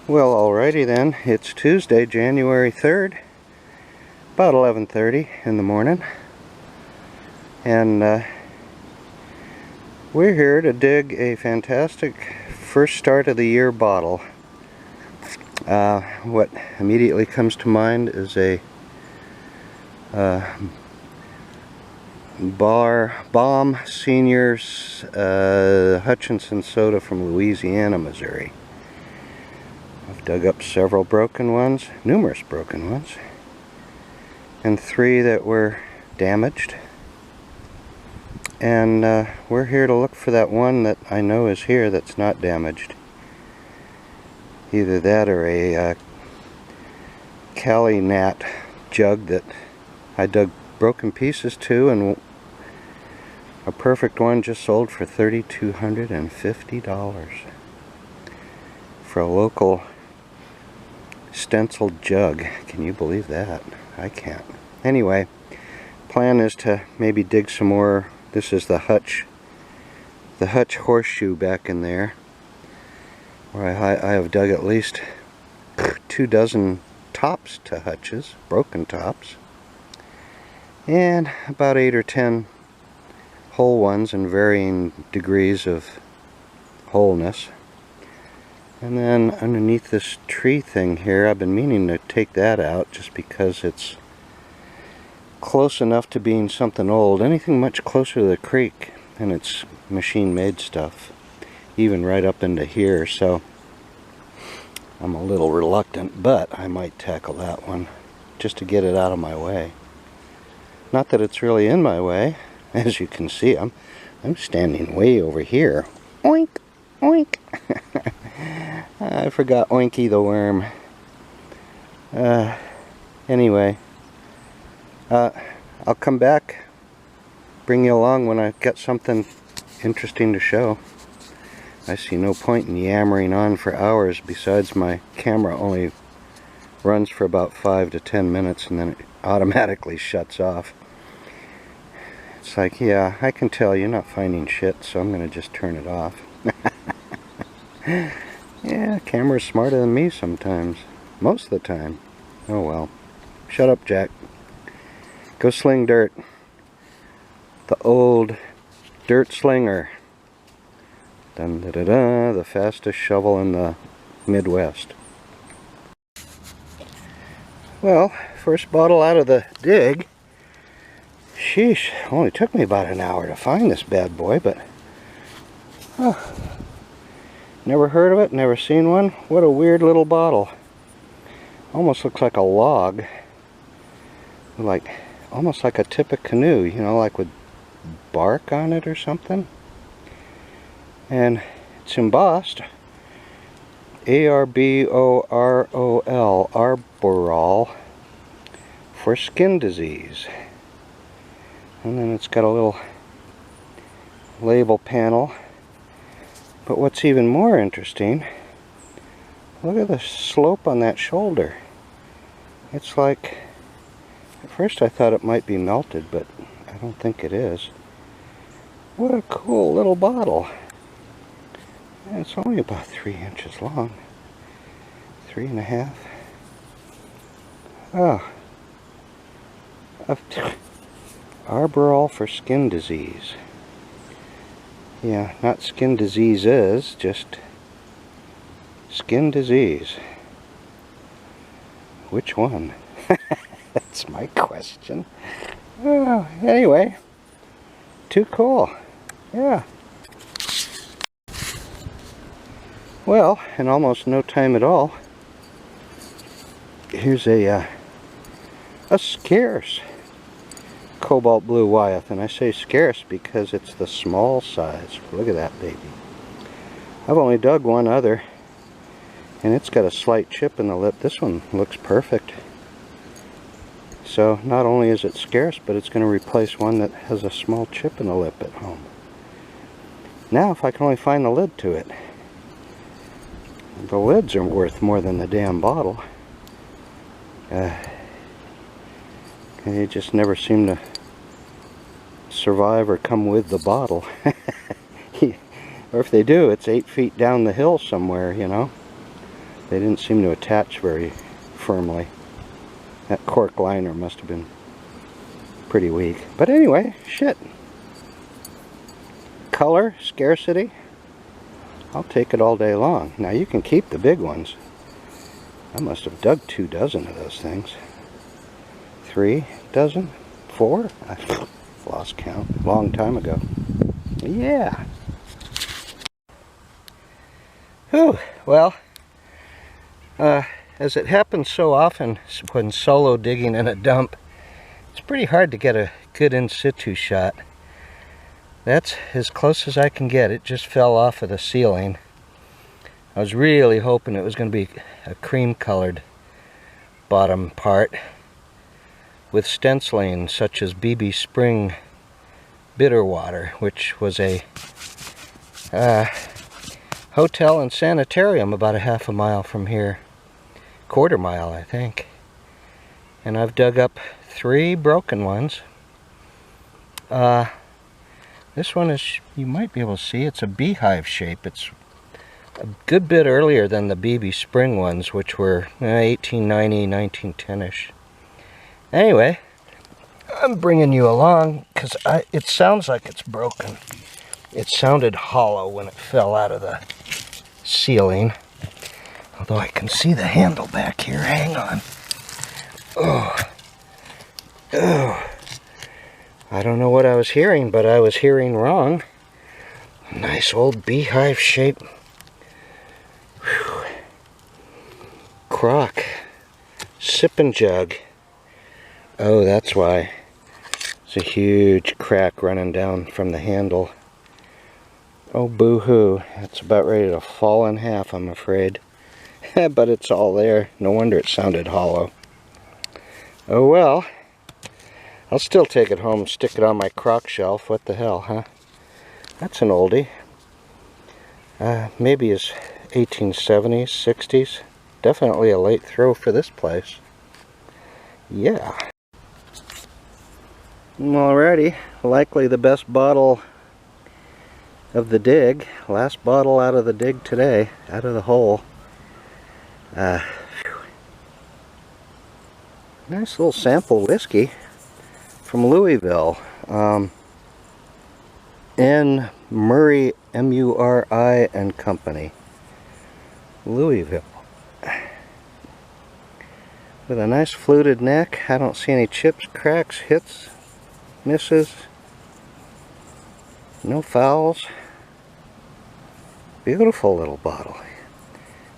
Well, alrighty then. It's Tuesday, January 3rd, about 11:30 in the morning, and we're here to dig a fantastic first start of the year bottle. What immediately comes to mind is a Bomb Seniors Hutchinson soda from Louisiana, Missouri. I've dug up several broken ones, numerous broken ones, and 3 that were damaged. And we're here to look for that one that I know is here that's not damaged. Either that or a Cali Nat jug that I dug broken pieces to, and a perfect one just sold for $3,250 for a local stenciled jug. Can you believe that? I can't. Anyway, plan is to maybe dig some more. This is the Hutch horseshoe back in there, where I have dug at least 2 dozen tops to Hutches, broken tops, and about 8 or 10 whole ones in varying degrees of wholeness. And then underneath this tree thing here, I've been meaning to take that out just because it's close enough to being something old. Anything much closer to the creek, and it's machine-made stuff, even right up into here, so I'm a little reluctant, but I might tackle that one just to get it out of my way. Not that it's really in my way. As you can see, I'm standing way over here. Oink, oink. I forgot Oinky the worm. Anyway, I'll come back, bring you along when I've got something interesting to show. I see no point in yammering on for hours. Besides, my camera only runs for about 5 to 10 minutes and then it automatically shuts off. It's like, yeah, I can tell you're not finding shit, so I'm going to just turn it off. Yeah, camera's smarter than me sometimes. Most of the time. Oh well. Shut up, Jack. Go sling dirt. The old dirt slinger. Dun da da da, the fastest shovel in the Midwest. Well, first bottle out of the dig. Sheesh, only took me about an hour to find this bad boy, but never heard of it, never seen one. What a weird little bottle. Almost looks like a log. Like, almost like a tip of canoe, you know, like with bark on it or something. And it's embossed. A-R-B-O-R-O-L, Arborol, for skin disease. And then it's got a little label panel. But what's even more interesting, look at the slope on that shoulder. It's like, at first I thought it might be melted, but I don't think it is. What a cool little bottle. And it's only about 3 inches long. 3.5. Oh. Arborol for skin disease. Yeah, not skin diseases, just skin disease. Which one? That's my question. Oh, anyway, too cool. Yeah. Well, in almost no time at all, here's a scarce Cobalt Blue Wyeth, and I say scarce because it's the small size. Look at that baby. I've only dug one other, and it's got a slight chip in the lip. This one looks perfect. So not only is it scarce, but it's going to replace one that has a small chip in the lip at home. Now if I can only find the lid to it. The lids are worth more than the damn bottle. They just never seem to survive or come with the bottle. Or if they do, it's 8 feet down the hill somewhere, you know. They didn't seem to attach very firmly. That cork liner must have been pretty weak. But anyway, shit. Color, scarcity, I'll take it all day long. Now you can keep the big ones. I must have dug 2 dozen of those things. 3 dozen? 4? I lost count. Long time ago. Yeah. Whew. Well, as it happens so often when solo digging in a dump, it's pretty hard to get a good in situ shot. That's as close as I can get. It just fell off of the ceiling. I was really hoping it was going to be a cream colored bottom part with stenciling such as BB Spring Bitter Water, which was a hotel and sanitarium about a half a mile from here. Quarter mile, I think. And I've dug up 3 broken ones. This one is, you might be able to see, it's a beehive shape. It's a good bit earlier than the BB Spring ones, which were 1890, 1910-ish. Anyway, I'm bringing you along because it sounds like it's broken. It sounded hollow when it fell out of the ceiling. Although I can see the handle back here. Hang on. Oh. Oh. I don't know what I was hearing, but I was hearing wrong. Nice old beehive shape. Whew. Croc. Sipping jug. Oh, that's why. It's a huge crack running down from the handle. Oh, boo-hoo. It's about ready to fall in half, I'm afraid. But it's all there. No wonder it sounded hollow. Oh well. I'll still take it home and stick it on my croc shelf. What the hell, huh? That's an oldie. Maybe it's 1870s, 60s. Definitely a late throw for this place. Yeah. Alrighty. Likely the best bottle of the dig. Last bottle out of the dig today. Out of the hole. Nice little sample whiskey from Louisville. N. Murray, M-U-R-I and Company. Louisville. With a nice fluted neck. I don't see any chips, cracks, hits, misses. No fouls. Beautiful little bottle.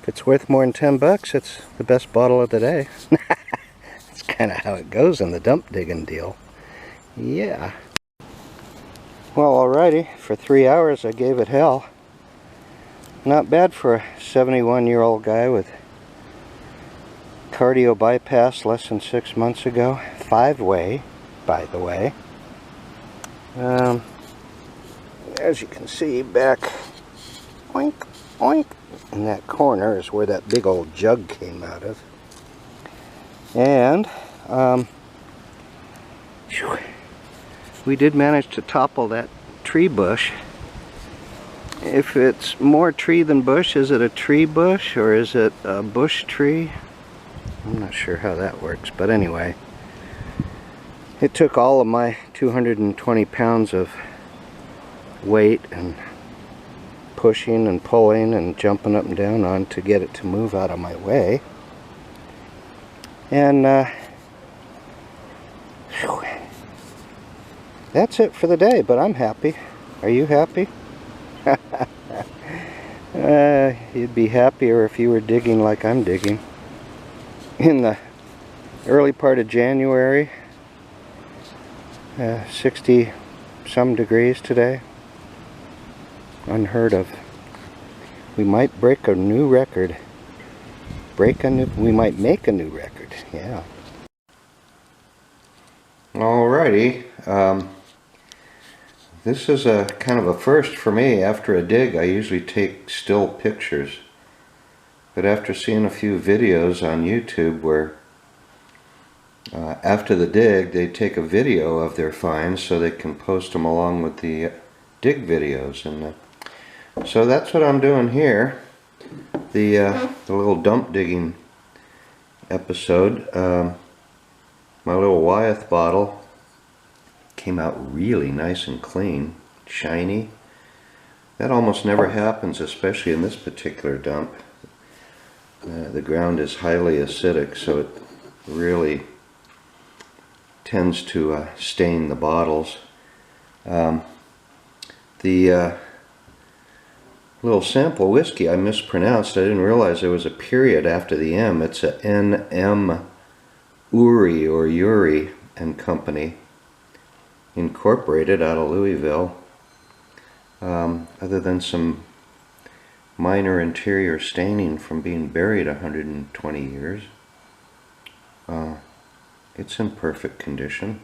If it's worth more than 10 bucks, it's the best bottle of the day. That's kind of how it goes in the dump digging deal. Yeah. Well, alrighty. For 3 hours I gave it hell. Not bad for a 71-year-old guy with cardio bypass less than 6 months ago. 5-way, by the way. As you can see back, oink, oink, in that corner is where that big old jug came out of. And we did manage to topple that tree bush. If it's more tree than bush, is it a tree bush or is it a bush tree? I'm not sure how that works, but anyway. It took all of my 220 pounds of weight and pushing and pulling and jumping up and down on to get it to move out of my way. And that's it for the day, but I'm happy. Are you happy? You'd be happier if you were digging like I'm digging. In the early part of January, 60 some degrees today. Unheard of. We might break a new record. We might make a new record. Yeah. Alrighty. This is a kind of a first for me. After a dig, I usually take still pictures. But after seeing a few videos on YouTube where after the dig, they take a video of their finds so they can post them along with the dig videos. And so that's what I'm doing here. the little dump digging episode. My little Wyeth bottle came out really nice and clean, shiny. That almost never happens, especially in this particular dump. The ground is highly acidic, so it really tends to stain the bottles. The little sample whiskey I mispronounced. I didn't realize there was a period after the M. It's a N.M. Uri or Uri and Company, incorporated out of Louisville. Other than some minor interior staining from being buried 120 years, it's in perfect condition.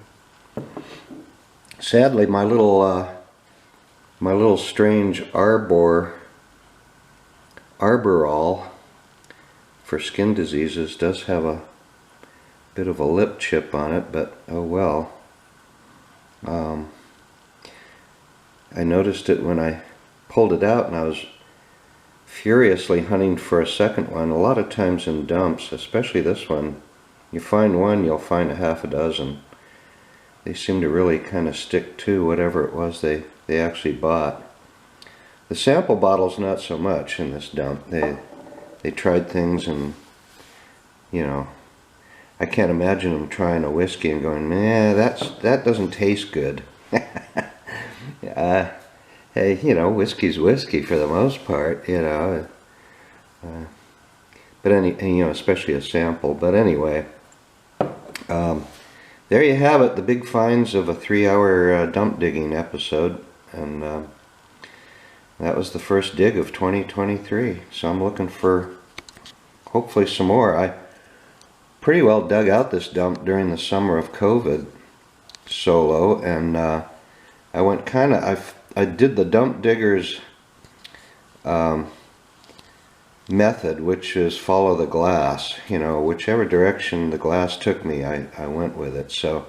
Sadly, my little strange Arborol for skin diseases does have a bit of a lip chip on it, but oh well. I noticed it when I pulled it out, and I was furiously hunting for a second one. A lot of times in dumps, especially this one, you find one, you'll find a half a dozen. They seem to really kind of stick to whatever it was they actually bought. The sample bottles not so much in this dump. They tried things, and you know, I can't imagine them trying a whiskey and going, "Nah, that doesn't taste good." Hey, you know, whiskey's whiskey for the most part, you know. But you know, especially a sample. But anyway, there you have it, the big finds of a 3-hour dump digging episode, and that was the first dig of 2023. So I'm looking for hopefully some more. I pretty well dug out this dump during the summer of COVID solo, and I went kind of, I did the dump diggers method, which is follow the glass. You know, whichever direction the glass took me, I went with it. So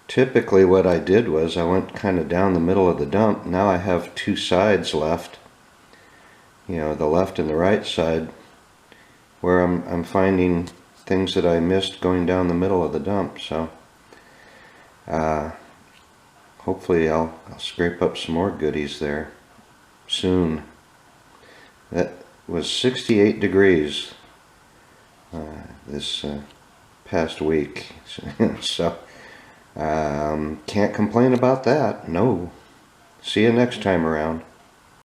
typically what I did was I went kind of down the middle of the dump. Now I have two sides left, you know, the left and the right side, where I'm finding things that I missed going down the middle of the dump. So hopefully I'll scrape up some more goodies there soon. That was 68 degrees this past week, so can't complain about that. No. See you next time around.